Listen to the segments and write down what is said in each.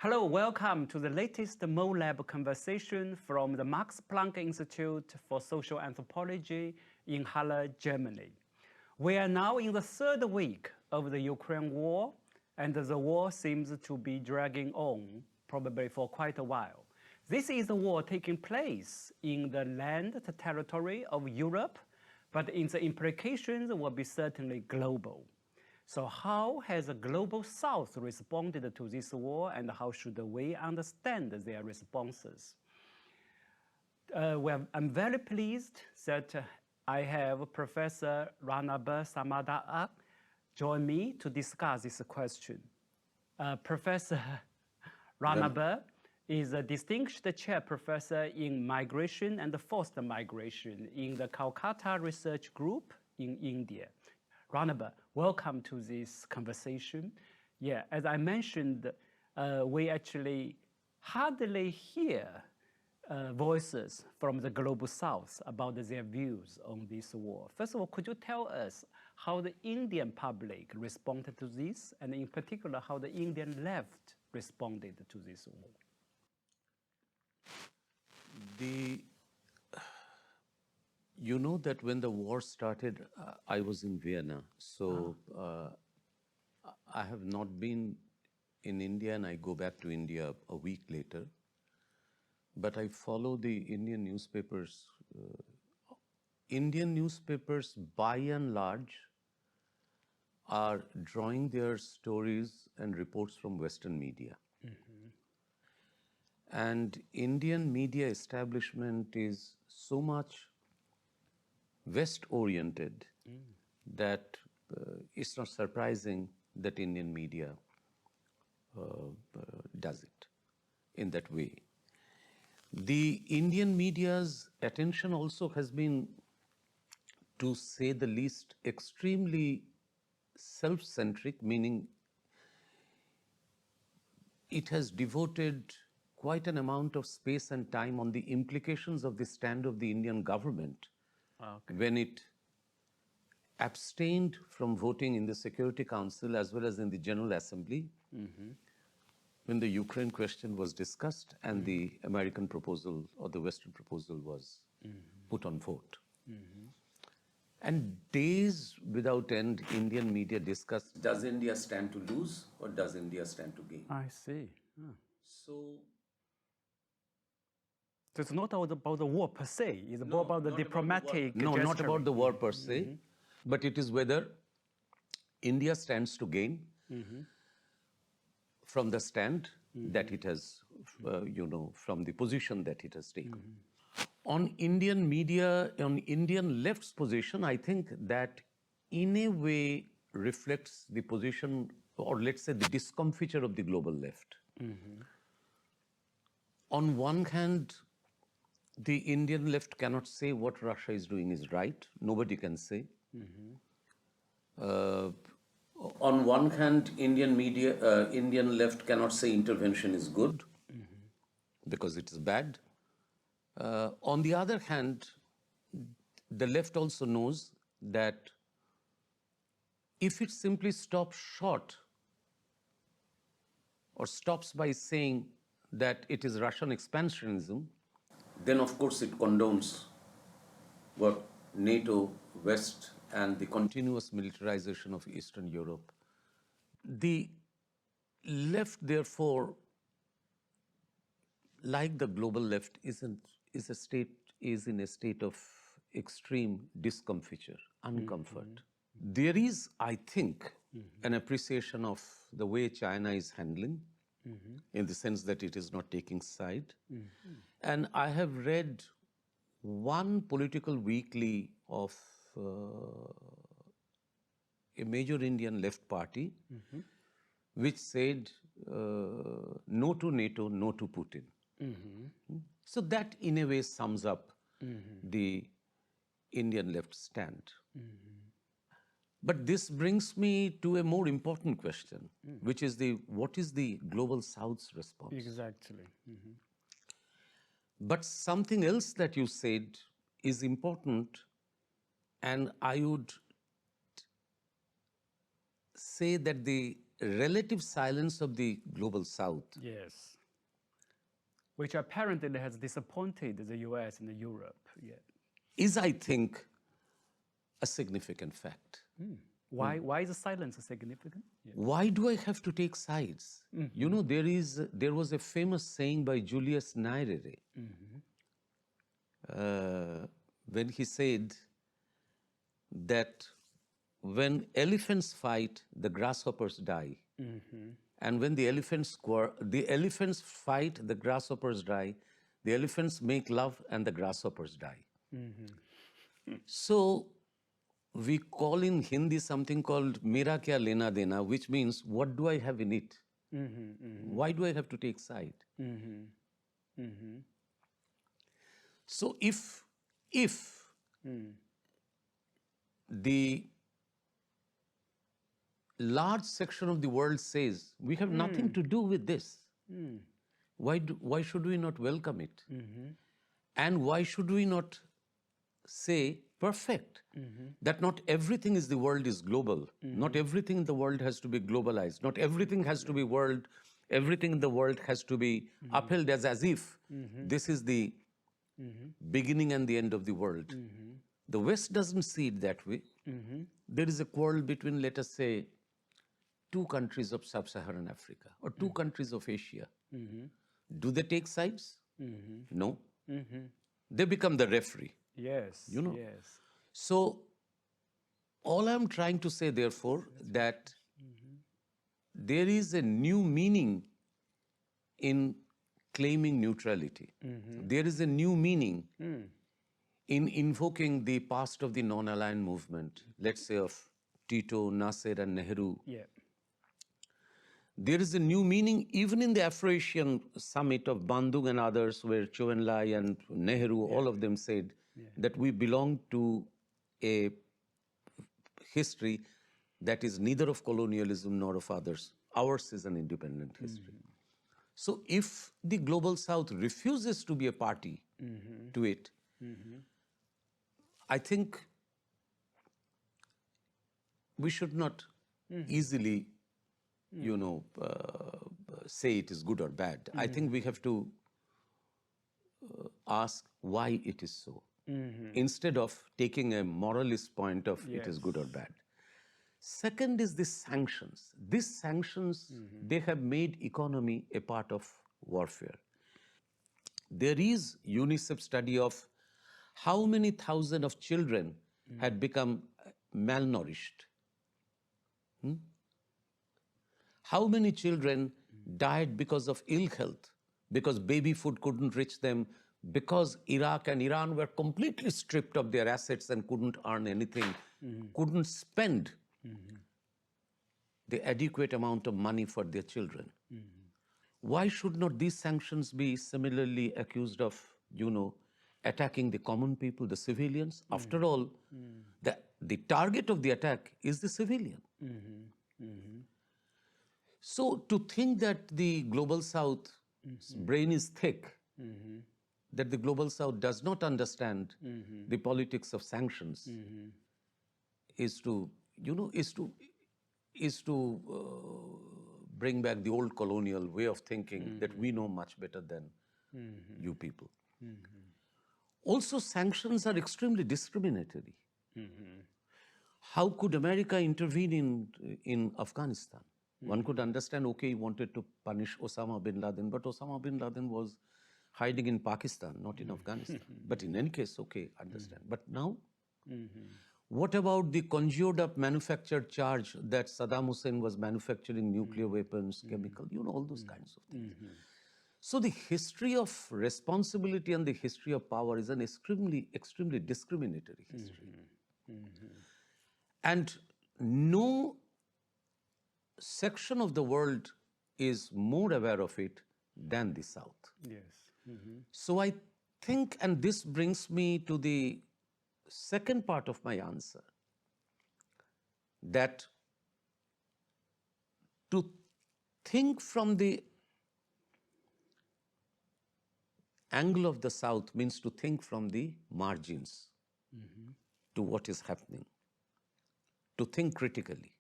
Hello, welcome to the latest MoLab conversation from the Max Planck Institute for Social Anthropology in Halle, Germany. We are now in the third week of the Ukraine war, and the war seems to be dragging on, probably for quite a while. This is a war taking place in the land, the territory of Europe, but its implications will be certainly global. So how has the global south responded to this war, and how should we understand their responses? I'm very pleased that I have Professor Ranabir Samaddar join me to discuss this question. Professor Ranabir is a distinguished chair professor in migration and forced migration in the Calcutta Research Group in India. Ranabir, welcome to this conversation. Yeah, as I mentioned, we actually hardly hear voices from the global south about their views on this war. First of all, could you tell us how the Indian public responded to this, and in particular, how the Indian left responded to this war? You know that when the war started, I was in Vienna. So I have not been in India, and I go back to India a week later. But I follow the Indian newspapers. Indian newspapers, by and large, are drawing their stories and reports from Western media. Mm-hmm. And Indian media establishment is so much West-oriented that it's not surprising that Indian media does it in that way. The Indian media's attention also has been, to say the least, extremely self-centric, meaning it has devoted quite an amount of space and time on the implications of the stand of the Indian government when it abstained from voting in the Security Council as well as in the General Assembly when the Ukraine question was discussed and the American proposal or the Western proposal was put on vote. And days without end, Indian media discussed, does India stand to lose or does India stand to gain? I see. So it's not about the war per se, it's more about the diplomatic No, not gesture. about the war per se, but it is whether India stands to gain from the stand that it has, from the position that it has taken. On Indian media, on Indian left's position, I think that in a way reflects the position, or let's say the discomfiture of the global left. On one hand, the Indian left cannot say what Russia is doing is right. Nobody can say. On one hand, Indian left cannot say intervention is good because it is bad. On the other hand, the left also knows that if it simply stops short or stops by saying that it is Russian expansionism, then of course it condones what NATO, West, and the continuous militarization of Eastern Europe. The left, therefore, like the global left, is in a state of extreme discomfiture, uncomfort. There is, I think, an appreciation of the way China is handling, in the sense that it is not taking side. And I have read one political weekly of a major Indian left party, which said no to NATO, no to Putin. So that in a way sums up the Indian left stand. But this brings me to a more important question, which is what is the global South's response? Exactly. But something else that you said is important, and I would say that the relative silence of the global South Yes. Which apparently has disappointed the US and Europe. Yeah. is, I think, a significant fact. Why is the silence significant? Yeah. Why do I have to take sides? You know, there was a famous saying by Julius Nyerere when he said that when elephants fight, the grasshoppers die. And when the elephants fight, the grasshoppers die. The elephants make love and the grasshoppers die. So we call in Hindi something called Mera Kya Lena Dena, which means what do I have in it? Why do I have to take side? So if the large section of the world says we have nothing to do with this, why should we not welcome it? And why should we not say perfect, that not everything is the world is global, not everything in the world has to be globalized, not everything has to be everything in the world has to be upheld as if this is the beginning and the end of the world. The West doesn't see it that way. There is a quarrel between, let us say, 2 countries of sub-Saharan Africa or 2 countries of Asia. Do they take sides? No. They become the referee. Yes. You know. Yes. So all I'm trying to say, therefore, that there is a new meaning in claiming neutrality. There is a new meaning in invoking the past of the non-aligned movement, let's say of Tito, Nasser and Nehru. Yeah. There is a new meaning even in the Afro-Asian summit of Bandung and others, where Chou En-lai and Nehru, all of them said that we belong to a history that is neither of colonialism nor of others. Ours is an independent history. So if the Global South refuses to be a party to it, I think we should not easily, say it is good or bad. I think we have to ask why it is so, instead of taking a moralist point of it is good or bad. Second is the sanctions. These sanctions, they have made economy a part of warfare. There is UNICEF study of how many thousands of children had become malnourished. How many children died because of ill health, because baby food couldn't reach them, because Iraq and Iran were completely stripped of their assets and couldn't earn anything, couldn't spend the adequate amount of money for their children. Why should not these sanctions be similarly accused of, attacking the common people, the civilians? After all, the target of the attack is the civilian. So to think that the Global South's brain is thick, that the Global South does not understand the politics of sanctions, is to bring back the old colonial way of thinking that we know much better than you people. Also, sanctions are extremely discriminatory. How could America intervene in Afghanistan? One could understand, okay, he wanted to punish Osama bin Laden, but Osama bin Laden was hiding in Pakistan, not in Afghanistan. But in any case, okay, understand. But now, what about the conjured up manufactured charge that Saddam Hussein was manufacturing nuclear weapons, chemical, all those kinds of things. So the history of responsibility and the history of power is an extremely, extremely discriminatory history. And no section of the world is more aware of it than the South. Yes. So I think, and this brings me to the second part of my answer, that to think from the angle of the South means to think from the margins to what is happening, to think critically,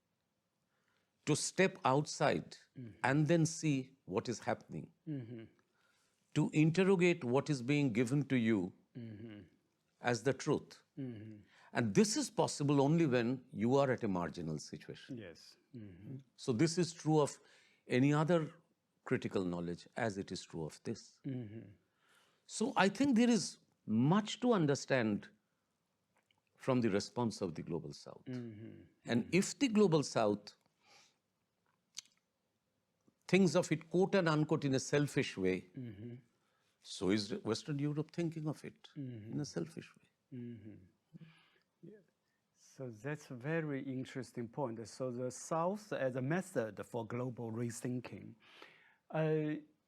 to step outside and then see what is happening, to interrogate what is being given to you as the truth. And this is possible only when you are at a marginal situation. Yes. So this is true of any other critical knowledge as it is true of this. So I think there is much to understand from the response of the Global South. And if the Global South thinks of it, quote and unquote, in a selfish way, so is Western Europe thinking of it in a selfish way. So that's a very interesting point. So the South as a method for global rethinking,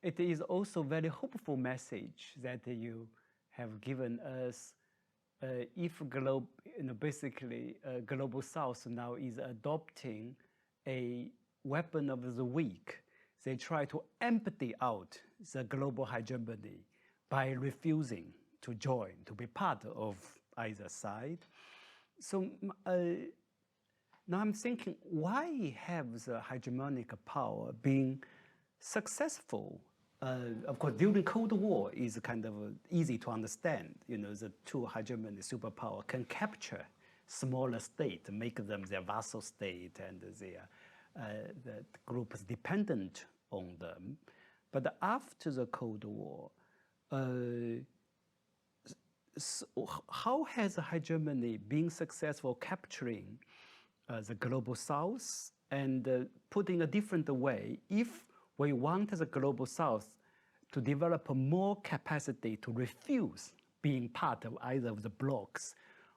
it is also a very hopeful message that you have given us. If basically Global South now is adopting a weapon of the weak, they try to empty out the global hegemony by refusing to join, to be part of either side. So now I'm thinking, why have the hegemonic power been successful? Of course, during Cold War is kind of easy to understand. You know, the two hegemony superpower can capture smaller state, make them their vassal state, and the group is dependent on them. But after the Cold War, so how has hegemony been successful capturing the Global South? And putting a different way, if we want the Global South to develop more capacity to refuse being part of either of the blocs,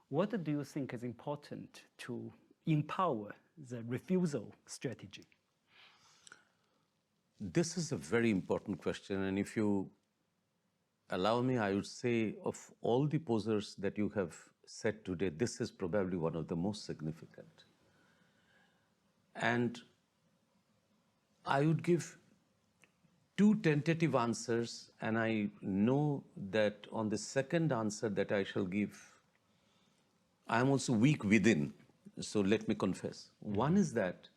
what do you think is important to empower the refusal strategy? This is a very important question, and if you allow me, I would say of all the posers that you have said today, this is probably one of the most significant. And I would give two tentative answers, and I know that on the second answer that I shall give, I am also weak within, so let me confess. One is that,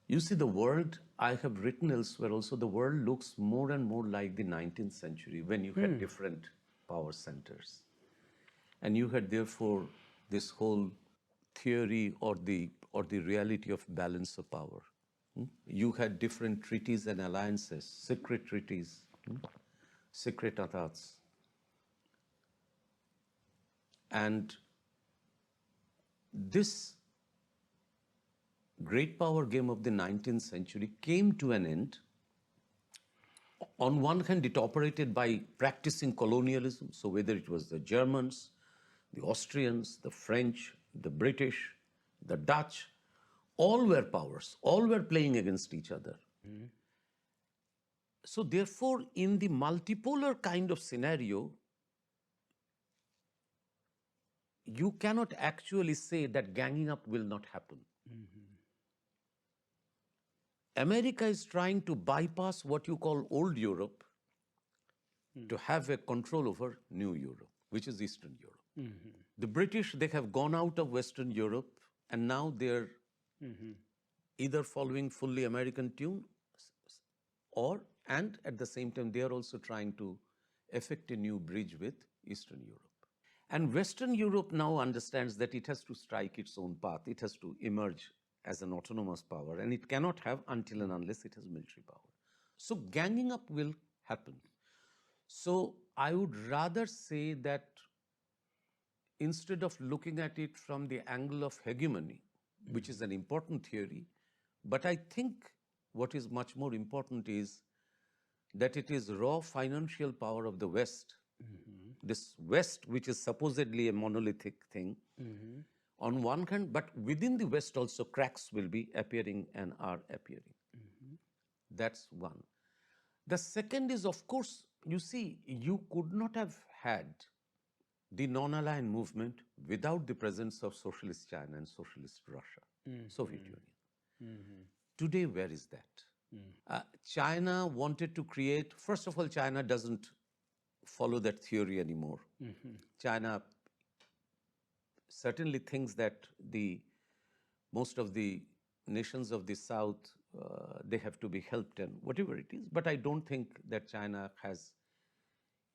you see, the world, I have written elsewhere also, the world looks more and more like the 19th century when you had different power centers. And you had therefore this whole theory or the reality of balance of power. You had different treaties and alliances, secret treaties, secret attachs. And this great power game of the 19th century came to an end. On one hand, it operated by practicing colonialism. So whether it was the Germans, the Austrians, the French, the British, the Dutch, all were powers, all were playing against each other. So therefore, in the multipolar kind of scenario, you cannot actually say that ganging up will not happen. America is trying to bypass what you call old Europe to have a control over new Europe, which is Eastern Europe. The British, they have gone out of Western Europe, and now they're either following fully American tune and at the same time, they are also trying to effect a new bridge with Eastern Europe. And Western Europe now understands that it has to strike its own path. It has to emerge as an autonomous power, and it cannot have until and unless it has military power. So ganging up will happen. So I would rather say that instead of looking at it from the angle of hegemony, which is an important theory, but I think what is much more important is that it is raw financial power of the West, this West, which is supposedly a monolithic thing, on one hand, but within the West also cracks will be appearing and are appearing. That's one. The second is, of course, you see, you could not have had the non-aligned movement without the presence of socialist China and socialist Russia, Soviet Union. Today, where is that? China wanted to create, first of all, China doesn't follow that theory anymore. China certainly thinks that most of the nations of the South, they have to be helped and whatever it is. But I don't think that China has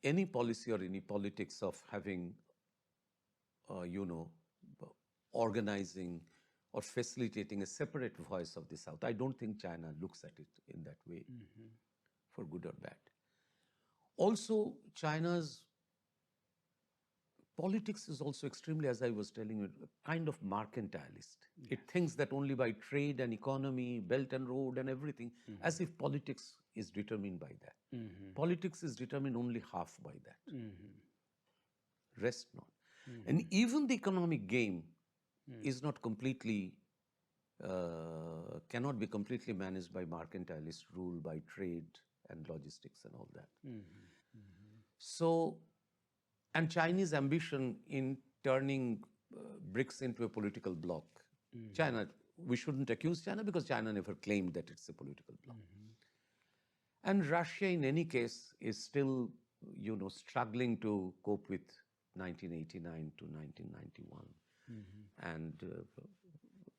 any policy or any politics of having, organizing or facilitating a separate voice of the South. I don't think China looks at it in that way, for good or bad. Also, China's politics is also extremely, as I was telling you, kind of mercantilist. It thinks that only by trade and economy, Belt and Road and everything, as if politics is determined by that. Politics is determined only half by that. Rest not. And even the economic game is not completely, cannot be completely managed by mercantilist rule, by trade and logistics and all that. So, and Chinese ambition in turning BRICS into a political bloc. China, we shouldn't accuse China because China never claimed that it's a political bloc. And Russia, in any case, is still, struggling to cope with 1989 to 1991. And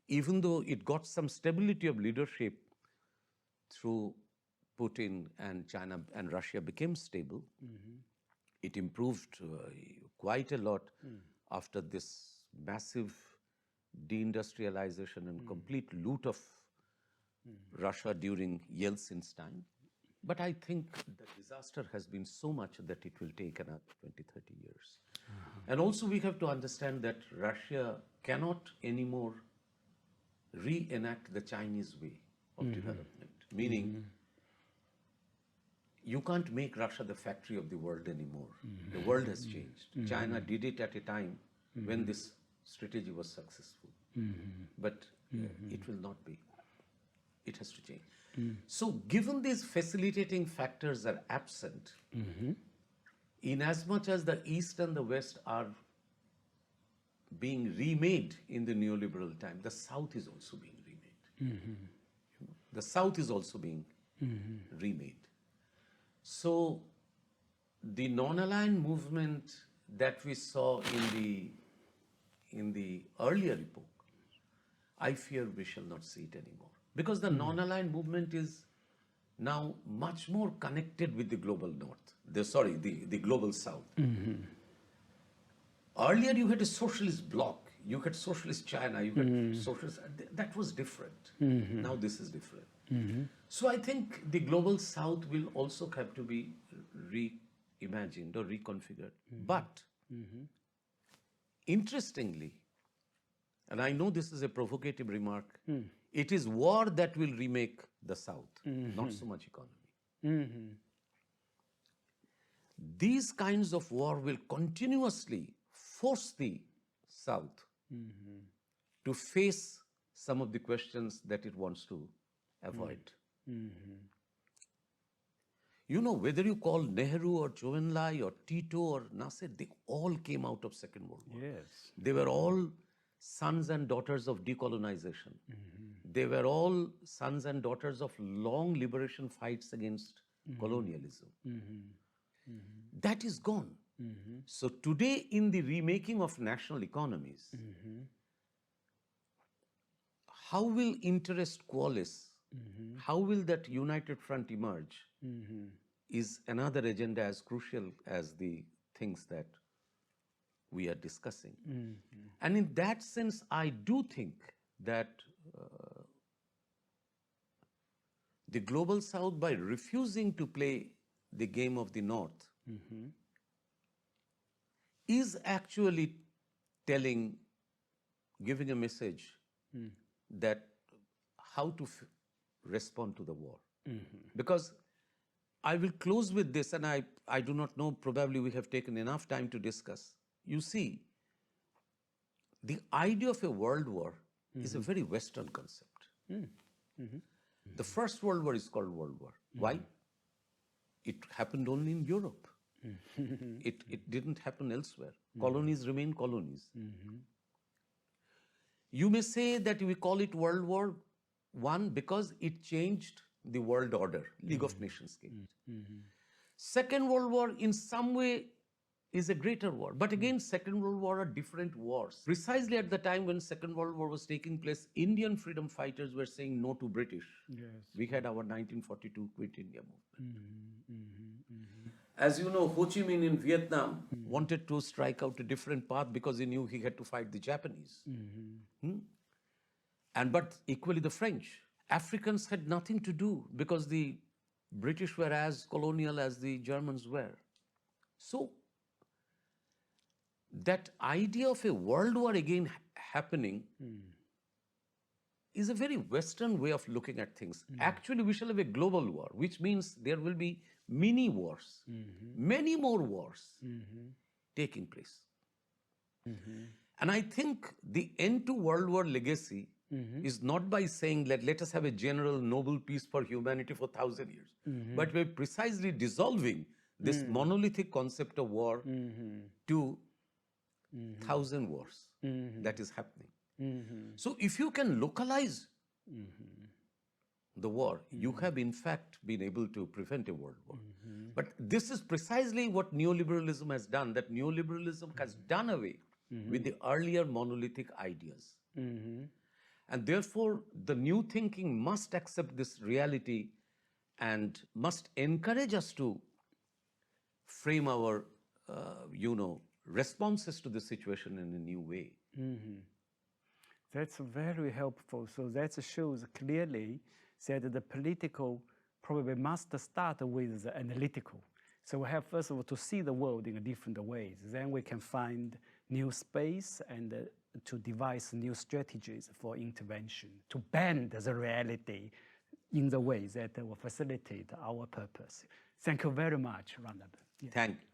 even though it got some stability of leadership through Putin, and China and Russia became stable, it improved quite a lot after this massive deindustrialization and complete loot of Russia during Yeltsin's time. But I think the disaster has been so much that it will take another 20, 30 years. And also we have to understand that Russia cannot anymore reenact the Chinese way of development, meaning you can't make Russia the factory of the world anymore. The world has changed. China did it at a time when this strategy was successful. But it will not be. It has to change. So given these facilitating factors are absent, in as much as the East and the West are being remade in the neoliberal time, the South is also being remade. The South is also being remade. So the non-aligned movement that we saw in the earlier epoch, I fear we shall not see it anymore. Because the non-aligned movement is now much more connected with the global North, the global South. Earlier you had a socialist bloc, you had socialist China, you had socialist, that was different. Now this is different. So I think the global South will also have to be reimagined or reconfigured. But interestingly, and I know this is a provocative remark, it is war that will remake the South, not so much economy. These kinds of war will continuously force the South to face some of the questions that it wants to avoid. Whether you call Nehru or Zhou Enlai or Tito or Nasser, they all came out of Second World War. Yes. They were all sons and daughters of decolonization. They were all sons and daughters of long liberation fights against colonialism. That is gone. So today, in the remaking of national economies, how will interest coalesce? How will that united front emerge? Is another agenda as crucial as the things that we are discussing. And in that sense, I do think that the global South, by refusing to play the game of the North, is actually giving a message that how to respond to the war. Because I will close with this, and I do not know, probably we have taken enough time to discuss. You see, the idea of a world war is a very Western concept. The First World War is called World War. Why? It happened only in Europe. It didn't happen elsewhere. Colonies remain colonies. You may say that we call it World War I because it changed the world order. League of Nations came. Second World War, in some way, is a greater war. But again, Second World War are different wars. Precisely at the time when Second World War was taking place, Indian freedom fighters were saying no to British. Yes. We had our 1942 Quit India movement. As you know, Ho Chi Minh in Vietnam wanted to strike out a different path because he knew he had to fight the Japanese. But equally the French. Africans had nothing to do because the British were as colonial as the Germans were. So that idea of a world war again happening is a very Western way of looking at things. Actually, we shall have a global war, which means there will be mini wars, many more wars taking place. And I think the end to World War legacy is not by saying let us have a general Nobel peace for humanity for 1,000 years, but by precisely dissolving this monolithic concept of war to 1,000 wars that is happening. So if you can localize the war, you have in fact been able to prevent a world war. But this is precisely what neoliberalism has done, that neoliberalism has done away with the earlier monolithic ideas. And therefore, the new thinking must accept this reality and must encourage us to frame our, responses to the situation in a new way. That's very helpful. So that shows clearly that the political probably must start with the analytical. So we have first of all to see the world in different ways. Then we can find new space and to devise new strategies for intervention, to bend the reality in the way that will facilitate our purpose. Thank you very much, Ranabir. Thank you.